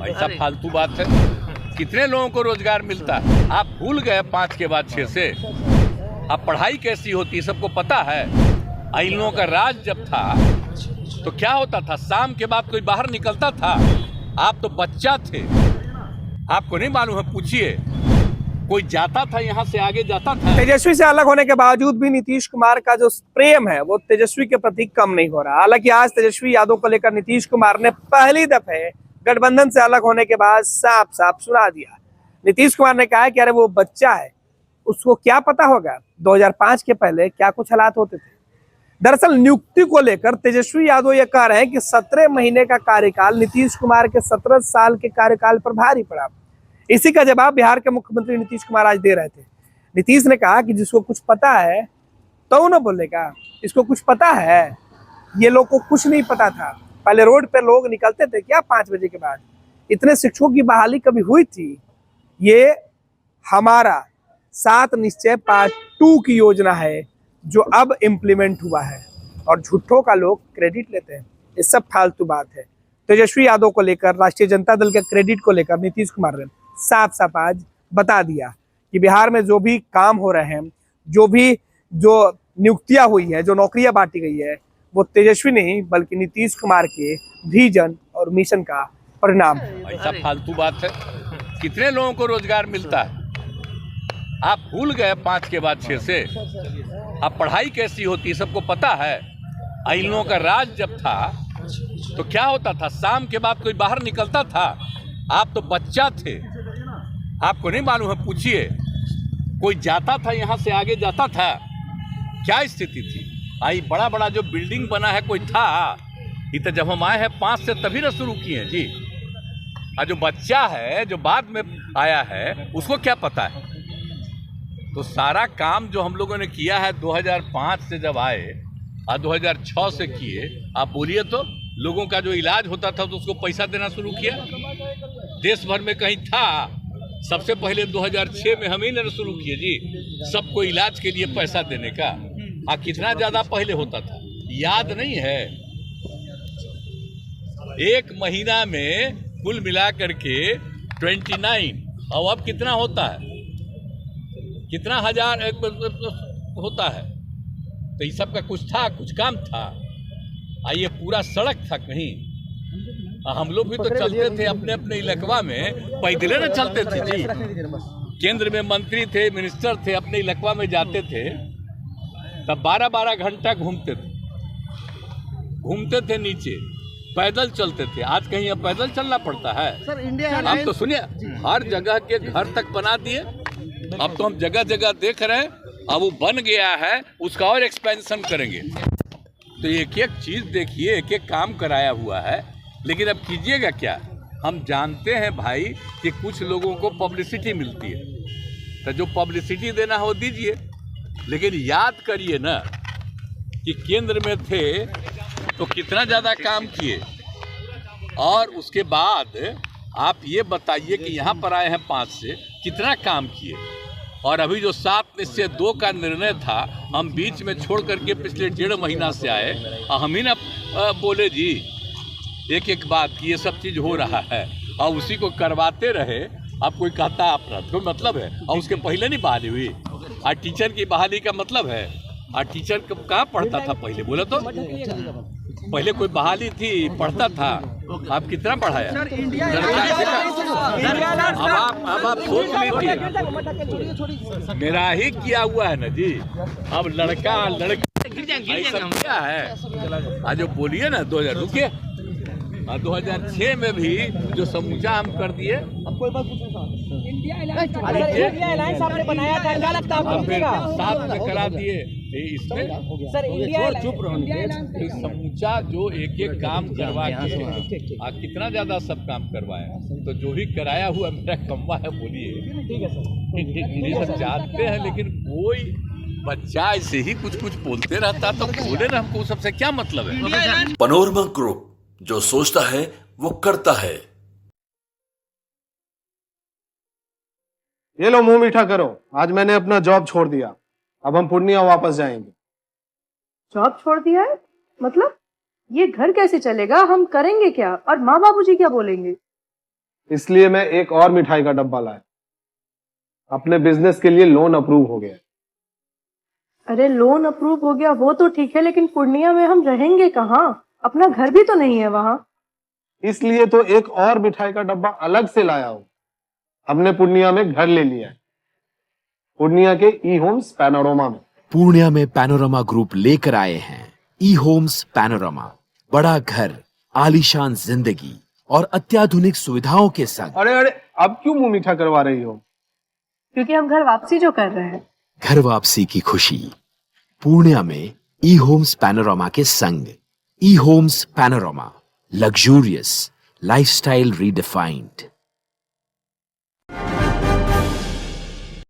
ऐसा फालतू बात है। कितने लोगों को रोजगार मिलता है? आप भूल गए 5 के बाद 6 से। अब पढ़ाई कैसी होती सबको पता है। इन लोगों का राज जब था तो क्या होता था, शाम के बाद कोई बाहर निकलता था? आप तो बच्चा थे, आपको नहीं मालूम है? पूछिए, कोई जाता था यहाँ से आगे जाता था? तेजस्वी से अलग होने के बावजूद भी नीतीश कुमार का जो प्रेम है वो तेजस्वी के प्रति कम नहीं हो रहा। हालांकि आज तेजस्वी यादव को लेकर नीतीश कुमार ने पहली दफे गठबंधन से अलग होने के बाद साफ साफ सुना दिया। नीतीश कुमार ने कहा कि अरे वो बच्चा है, उसको क्या पता होगा 2005 के पहले क्या कुछ हालात होते थे। दरअसल नियुक्ति को लेकर तेजस्वी यादव ये कह रहे हैं कि 17 महीने का कार्यकाल नीतीश कुमार के 17 साल के कार्यकाल पर भारी पड़ा। इसी का जवाब बिहार के मुख्यमंत्री नीतीश कुमार आज दे रहे थे। नीतीश ने कहा कि जिसको कुछ पता है तो न बोलेगा, इसको कुछ पता है, ये लोग को कुछ नहीं पता था। पहले रोड पे लोग निकलते थे क्या 5 बजे के बाद? इतने शिक्षकों की बहाली कभी हुई थी? ये हमारा 7 निश्चय पार्ट 2 की योजना है जो अब इम्प्लीमेंट हुआ है, और झूठों का लोग क्रेडिट लेते हैं। ये सब फालतू बात है। तेजस्वी यादव को लेकर, राष्ट्रीय जनता दल के क्रेडिट को लेकर नीतीश कुमार ने साफ साफ आज बता दिया कि बिहार में जो भी काम हो रहे हैं, जो नियुक्तियां हुई है, जो नौकरियां बांटी गई है, वो तेजस्वी नहीं बल्कि नीतीश कुमार के विजन और मिशन का परिणाम है। ऐसा फालतू बात है। कितने लोगों को रोजगार मिलता है? आप भूल गए 5 के बाद 6 से। अब पढ़ाई कैसी होती सबको पता है। इन लोगों का राज जब था तो क्या होता था, शाम के बाद कोई बाहर निकलता था? आप तो बच्चा थे, आपको नहीं मालूम है? पूछिए, कोई जाता था यहाँ से आगे जाता था? क्या स्थिति थी? आई बड़ा बड़ा जो बिल्डिंग बना है कोई था? ये तो जब हम आए हैं 5 से तभी ना शुरू किए हैं जी। और जो बच्चा है, जो बाद में आया है, उसको क्या पता है? तो सारा काम जो हम लोगों ने किया है 2005 से जब आए और 2006 से किए, आप बोलिए तो लोगों का जो इलाज होता था तो उसको पैसा देना शुरू किया। देश भर में कहीं था? सबसे पहले 2006 में हम ही ने शुरू किए जी, सबको इलाज के लिए पैसा देने का। कितना ज्यादा पहले होता था याद नहीं है? 1 महीना में कुल मिला करके 29, और अब कितना होता है? कितना हजार होता है? तो ये सब का कुछ था, कुछ काम था। ये पूरा सड़क था कहीं? हम लोग भी तो चलते थे अपने अपने इलाकवा में, पैदल न चलते थे जी। केंद्र में मंत्री थे, मिनिस्टर थे, अपने इलाकवा में जाते थे तब 12-12 घंटा घूमते थे नीचे, पैदल चलते थे। आज कहीं अब पैदल चलना पड़ता है? सर इंडिया अब तो सुनिए, हर जगह के घर तक बना दिए। अब तो हम जगह जगह देख रहे हैं, अब वो बन गया है, उसका और एक्सपेंशन करेंगे। तो एक एक चीज देखिए, एक एक काम कराया हुआ है, लेकिन अब कीजिएगा क्या? हम जानते हैं भाई कि कुछ लोगों को पब्लिसिटी मिलती है, तो जो पब्लिसिटी देना हो दीजिए, लेकिन याद करिए ना कि केंद्र में थे तो कितना ज़्यादा काम किए, और उसके बाद आप ये बताइए कि यहाँ पर आए हैं 5 से कितना काम किए। और अभी जो 7 निश्चय 2 का निर्णय था, हम बीच में छोड़ करके पिछले 1.5 महीना से आए, हम ही ना बोले जी एक एक बात कि ये सब चीज़ हो रहा है, और उसी को करवाते रहे। अब कोई कहता है अपराध कोई मतलब है, और उसके पहले नहीं बहाली हुई। और टीचर की बहाली का मतलब है, और टीचर कहाँ पढ़ता था पहले? बोले तो पहले कोई बहाली थी, पढ़ता था। आप कितना पढ़ाया? अब आप सोच लीजिए, मेरा ही किया हुआ है ना जी। अब लड़का क्या है? आज जो बोलिए ना 2000 रुकिए, 2006 में भी जो समूचा हम कर दिए। अब कोई बात इंडिया अलायंस आपने बनाया था, क्या लगता है आपको? साथ में करा दिए इसमें। सर इंडिया चुप रहो। समूचा जो एक एक काम करवा के कितना ज्यादा सब काम करवाया, तो जो भी कराया हुआ मेरा कमवा है, बोलिए। ठीक है सर, सब जानते हैं, लेकिन कोई बच्चा ऐसे ही कुछ कुछ बोलते रहता, तो बोले ना, हमको सबसे क्या मतलब है? पनोरमा ग्रुप, जो सोचता है वो करता है। ये लो मुंह मीठा करो, आज मैंने अपना जॉब छोड़ दिया, अब हम पूर्णिया वापस जाएंगे। जॉब छोड़ दिया है? मतलब ये घर कैसे चलेगा? हम करेंगे क्या? और माँ बाबूजी क्या बोलेंगे? इसलिए मैं एक और मिठाई का डब्बा लाया। अपने बिजनेस के लिए लोन अप्रूव हो गया। अरे लोन अप्रूव हो गया वो तो ठीक है, लेकिन पूर्णिया में हम रहेंगे कहाँ? अपना घर भी तो नहीं है वहाँ। इसलिए तो एक और मिठाई का डब्बा अलग से लाया हूं। हमने पूर्णिया में घर ले लिया है, पूर्णिया के ई होम्स पैनोरमा में। पूर्णिया में पैनोरमा ग्रुप लेकर आए हैं ई होम्स पैनोरमा। बड़ा घर, आलीशान जिंदगी और अत्याधुनिक सुविधाओं के संग। अरे अरे, अब क्यों मुंह मीठा करवा रही हो? क्योंकि हम घर वापसी जो कर रहे हैं। घर वापसी की खुशी पूर्णिया में ई होम्स पैनोरमा के संग। ई homes panorama, luxurious lifestyle redefined.